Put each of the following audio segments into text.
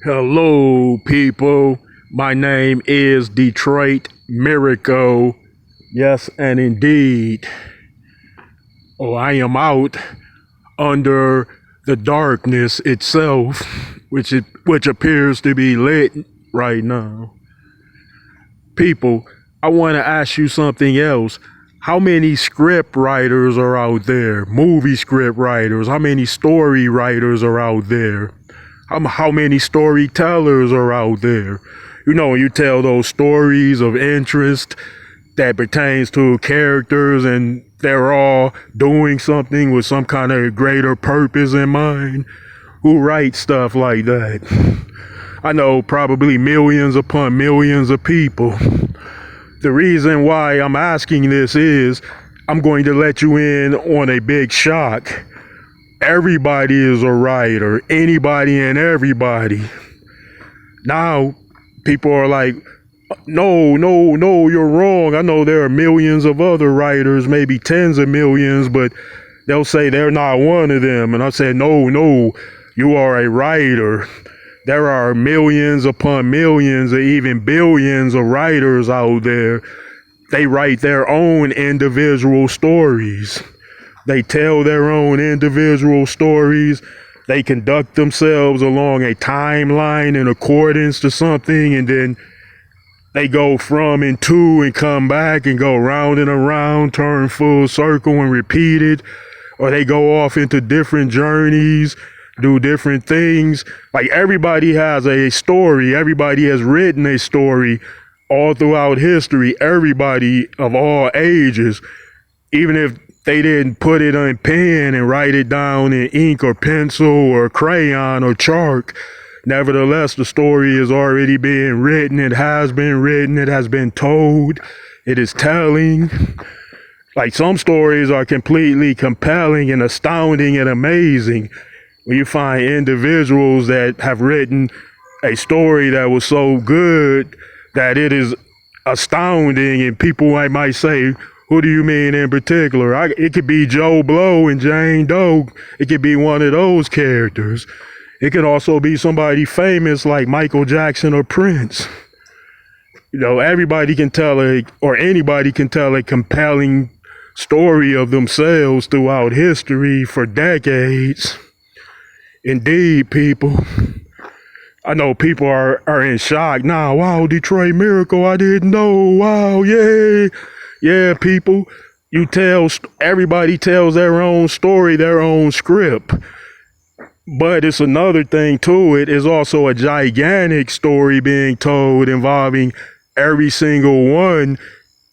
Hello, people. My name is Detroit Miracle. Yes, and indeed. Oh, I am out under the darkness itself, which appears to be lit right now. People, I want to ask you something else. How many script writers are out there? Movie script writers? How many story writers are out there? How many storytellers are out there? You know, when you tell those stories of interest that pertains to characters and they're all doing something with some kind of greater purpose in mind. Who writes stuff like that? I know probably millions upon millions of people. The reason why I'm asking this is I'm going to let you in on a big shock. Everybody is a writer, anybody and everybody. Now, people are like, no, you're wrong. I know there are millions of other writers, maybe tens of millions, but they'll say they're not one of them. And I said, no, you are a writer. There are millions upon millions or even billions of writers out there. They write their own individual stories. They tell their own individual stories. They conduct themselves along a timeline in accordance to something, and then they go from and to and come back and go round and around, turn full circle and repeat it. Or they go off into different journeys, do different things. Like everybody has a story. Everybody has written a story all throughout history. Everybody of all ages, even if they didn't put it on pen and write it down in ink or pencil or crayon or chalk. Nevertheless, the story is already being written. It has been written. It has been told. It is telling. Like some stories are completely compelling and astounding and amazing. When you find individuals that have written a story that was so good that it is astounding, and people might say, who do you mean in particular? It could be Joe Blow and Jane Doe. It could be one of those characters. It could also be somebody famous like Michael Jackson or Prince. You know, everybody can tell or anybody can tell a compelling story of themselves throughout history for decades. Indeed, people. I know people are in shock now. Wow, Detroit Miracle, I didn't know. Wow, yay. Yeah, people, everybody tells their own story, their own script. But it's another thing to it. It's also a gigantic story being told involving every single one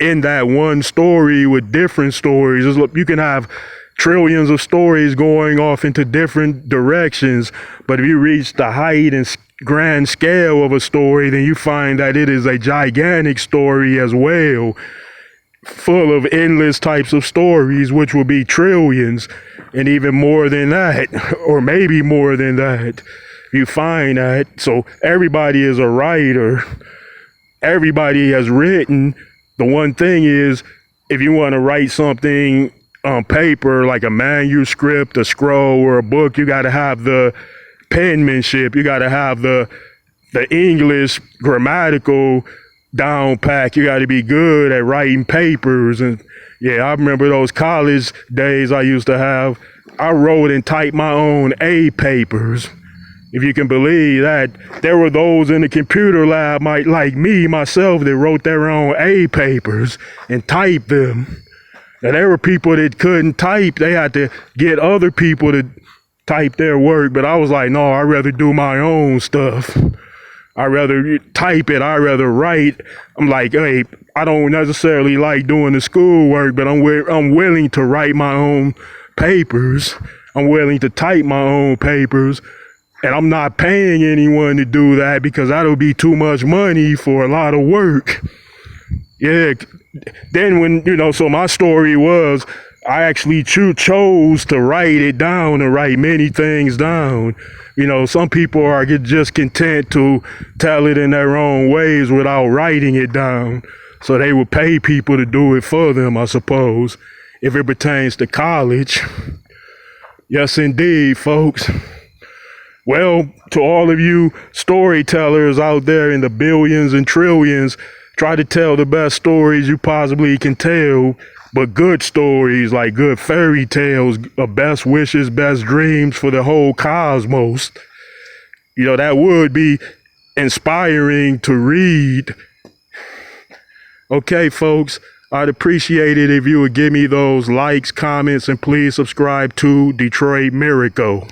in that one story with different stories. You can have trillions of stories going off into different directions. But if you reach the height and grand scale of a story, then you find that it is a gigantic story as well, full of endless types of stories, which will be trillions and even more than that, or maybe more than that. You find that. So everybody is a writer. Everybody has written. The one thing is, if you want to write something on paper, like a manuscript, a scroll, or a book, you got to have the penmanship. You got to have the English grammatical down pack. You got to be good at writing papers. And yeah, I remember those college days I used to have. I wrote and typed my own A papers. If you can believe that, there were those in the computer lab, like me, myself, that wrote their own A papers and typed them. And there were people that couldn't type. They had to get other people to type their work. But I was like, no, I'd rather do my own stuff. I'd rather type it. I'd rather write. I'm like, hey, I don't necessarily like doing the schoolwork, but I'm willing to write my own papers. I'm willing to type my own papers. And I'm not paying anyone to do that because that'll be too much money for a lot of work. Yeah. Then so my story was, I actually chose to write it down and write many things down. Some people are just content to tell it in their own ways without writing it down. So they would pay people to do it for them, I suppose, if it pertains to college. Yes, indeed, folks. Well, to all of you storytellers out there in the billions and trillions, try to tell the best stories you possibly can tell, but good stories like good fairy tales, best wishes, best dreams for the whole cosmos. That would be inspiring to read. Okay, folks, I'd appreciate it if you would give me those likes, comments, and please subscribe to Detroit Miracle.